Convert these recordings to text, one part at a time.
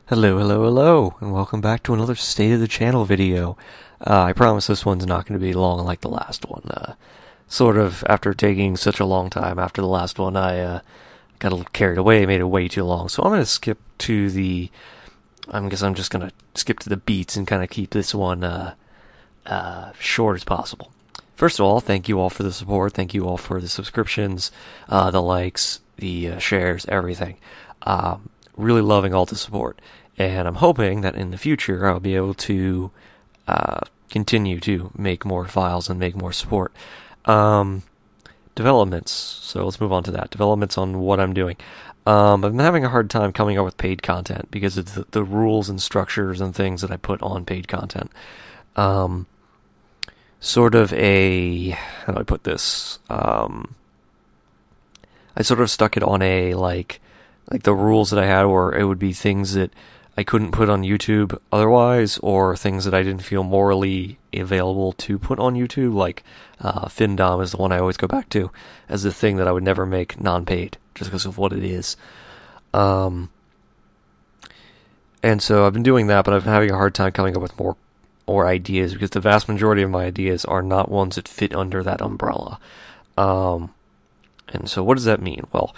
Hello, and welcome back to another State of the Channel video. I promise this one's not going to be long like the last one. Sort of, after taking such a long time after the last one, I got a little carried away, made it way too long. So I'm going to skip to the... I guess I'm just going to skip to the beats and kind of keep this one short as possible. First of all, thank you all for the support. Thank you all for the subscriptions, the likes, the shares, everything. Really loving all the support. And I'm hoping that in the future I'll be able to continue to make more files and make more support. Developments. So let's move on to that. Developments on what I'm doing. I've been having a hard time coming up with paid content because of the rules and structures and things that I put on paid content. Sort of a... how do I put this? I sort of stuck it on a, like the rules that I had where it would be things that I couldn't put on YouTube otherwise, or things that I didn't feel morally available to put on YouTube, like FinDom is the one I always go back to as the thing that I would never make non-paid, just because of what it is. And so I've been doing that, but I've been having a hard time coming up with more ideas, because the vast majority of my ideas are not ones that fit under that umbrella. And so what does that mean? Well,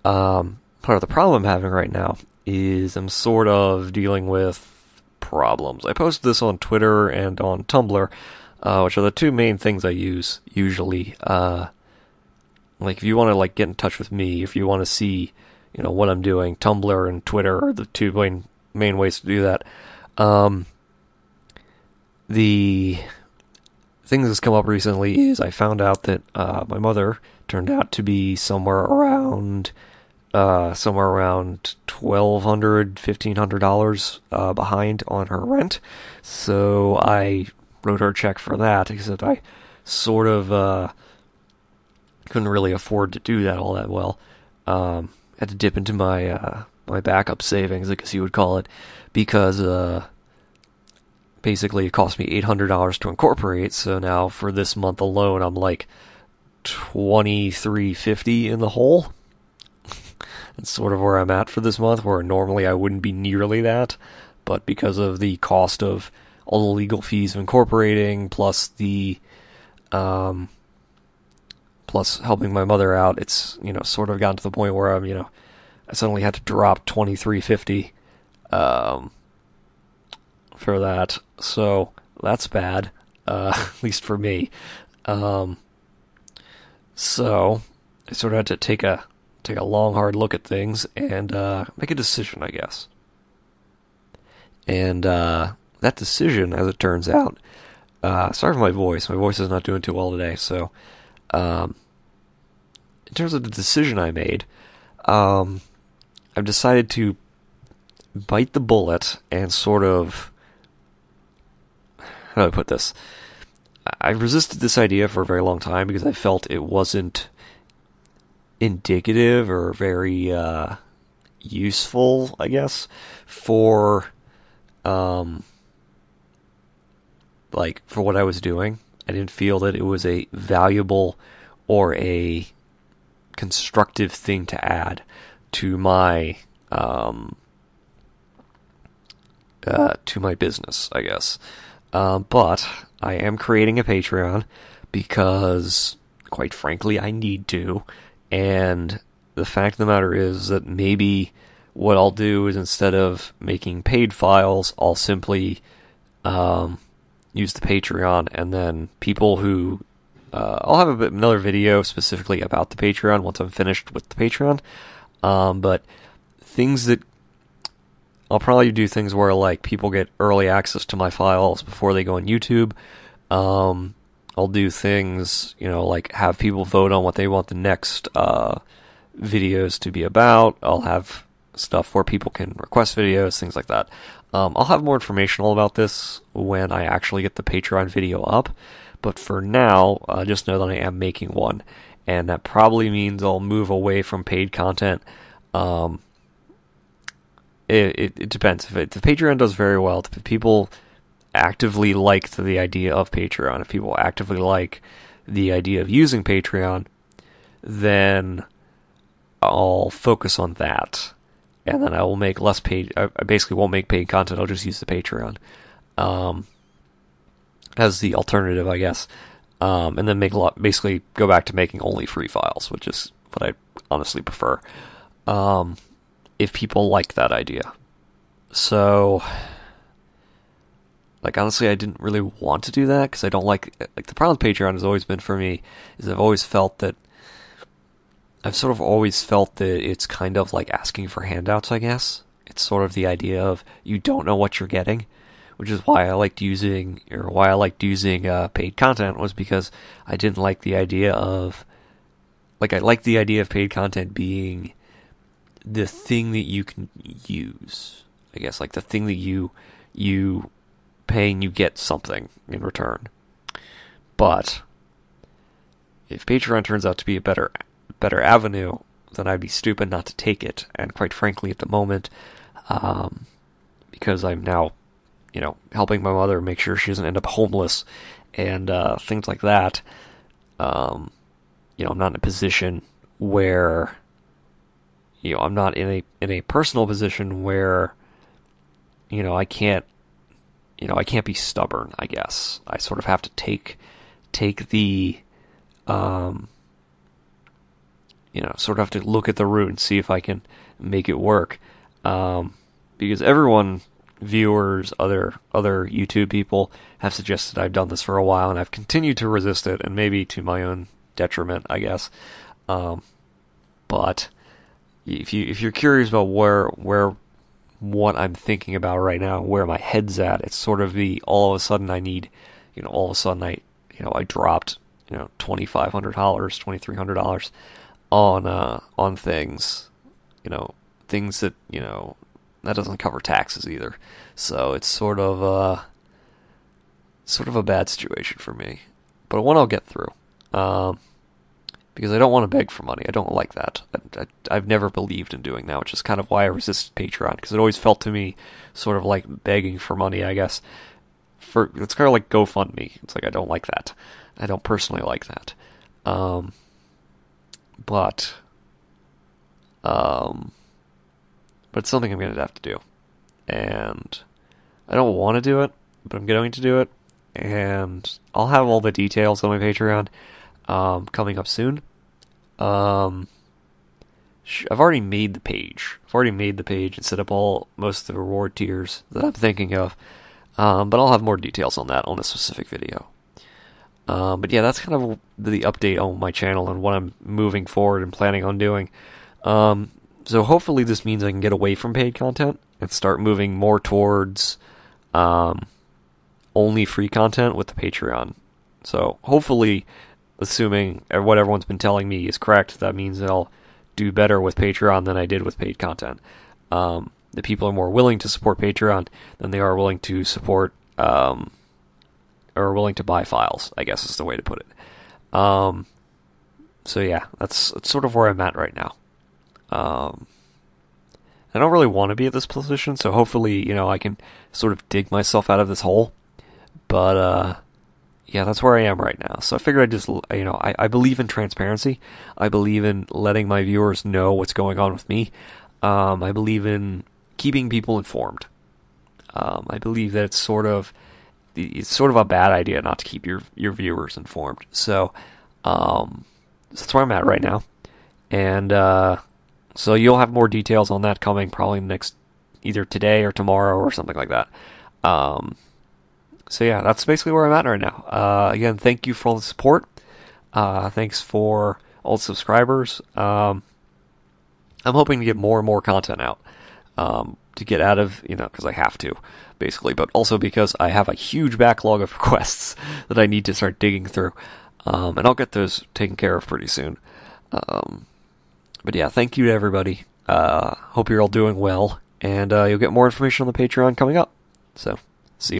part of the problem I'm having right now is I'm sort of dealing with problems. I posted this on Twitter and on Tumblr, which are the two main things I use usually. Like if you want to get in touch with me, if you want to see, what I'm doing, Tumblr and Twitter are the two main ways to do that. The thing that's come up recently is I found out that my mother turned out to be somewhere around $1,200, $1,500 behind on her rent. So I wrote her a check for that, except I sort of couldn't really afford to do that all that well. Had to dip into my my backup savings, I guess you would call it, because basically it cost me $800 to incorporate. So now for this month alone, I'm like $2,350 in the hole. That's sort of where I'm at for this month, where normally I wouldn't be nearly that, but because of the cost of all the legal fees of incorporating, plus the plus helping my mother out, it's sort of gotten to the point where I'm I suddenly had to drop $2,350 for that, so that's bad, at least for me. So I sort of had to take a long, hard look at things and make a decision, I guess. And that decision, as it turns out, sorry for my voice. My voice is not doing too well today. So, in terms of the decision I made, I've decided to bite the bullet and sort of... how do I put this? I resisted this idea for a very long time because I felt it wasn't indicative or very useful, I guess, for for what I was doing. I didn't feel that it was a valuable or a constructive thing to add to my business, I guess. But I am creating a Patreon because, quite frankly, I need to. And the fact of the matter is that maybe what I'll do is, instead of making paid files, I'll simply use the Patreon, and then people who... I'll have another video specifically about the Patreon once I'm finished with the Patreon. But things that... I'll probably do things where, people get early access to my files before they go on YouTube. I'll do things, have people vote on what they want the next videos to be about. I'll have stuff where people can request videos, things like that. I'll have more information all about this when I actually get the Patreon video up. But for now, just know that I am making one. And that probably means I'll move away from paid content. It depends. If the Patreon does very well, if people actively like the idea of Patreon, if people actively like the idea of using Patreon, then I'll focus on that. and then I will make less paid. I basically won't make paid content. I'll just use the Patreon as the alternative, I guess. And then basically go back to making only free files, which is what I honestly prefer. If people like that idea. So, like, honestly, I didn't really want to do that because I don't like the problem with Patreon has always been for me is I've sort of always felt that it's kind of like asking for handouts, I guess. It's sort of the idea of you don't know what you're getting, which is why I liked using paid content, was because I didn't like the idea of, like, I liked the idea of paid content being the thing that you can use, I guess, like the thing that you pay and you get something in return. But if Patreon turns out to be a better avenue, then I'd be stupid not to take it. And quite frankly, at the moment, because I'm now, helping my mother make sure she doesn't end up homeless and things like that, I'm not in a position where, I'm not in a personal position where, I can't be stubborn, I guess. I sort of have to take the, sort of have to look at the route and see if I can make it work. Because everyone, viewers, other YouTube people, have suggested I've done this for a while, and I've continued to resist it, and maybe to my own detriment, I guess. But if you're curious about what I'm thinking about right now, where my head's at, it's sort of all of a sudden I dropped $2,500, $2,300 on things, things that that doesn't cover taxes either. So it's sort of a bad situation for me, but one I'll get through. Because I don't want to beg for money. I don't like that. I've never believed in doing that, which is kind of why I resisted Patreon, because it always felt to me sort of like begging for money, I guess. It's kind of like GoFundMe. It's like I don't like that. I don't personally like that. But it's something I'm going to have to do. And I don't want to do it, but I'm going to do it. And I'll have all the details on my Patreon coming up soon. I've already made the page. And set up most of the reward tiers that I'm thinking of. But I'll have more details on that on a specific video. But yeah, that's kind of the update on my channel and what I'm moving forward and planning on doing. So hopefully this means I can get away from paid content and start moving more towards only free content with the Patreon. So hopefully, assuming what everyone's been telling me is correct, that means that I'll do better with Patreon than I did with paid content. The people are more willing to support Patreon than they are willing to support, or willing to buy files, I guess is the way to put it. So yeah, that's sort of where I'm at right now. I don't really want to be at this position, so hopefully, I can sort of dig myself out of this hole. But, yeah, that's where I am right now. So I figured I'd just, I believe in transparency. I believe in letting my viewers know what's going on with me. I believe in keeping people informed. I believe that it's sort of a bad idea not to keep your viewers informed. So that's where I'm at right now. And so you'll have more details on that coming probably next, either today or tomorrow or something like that. So yeah, that's basically where I'm at right now. Again, thank you for all the support. Thanks for all the subscribers. I'm hoping to get more and more content out. To get out of, because I have to, basically, but also because I have a huge backlog of requests that I need to start digging through. And I'll get those taken care of pretty soon. But yeah, thank you to everybody. Hope you're all doing well, and you'll get more information on the Patreon coming up. So,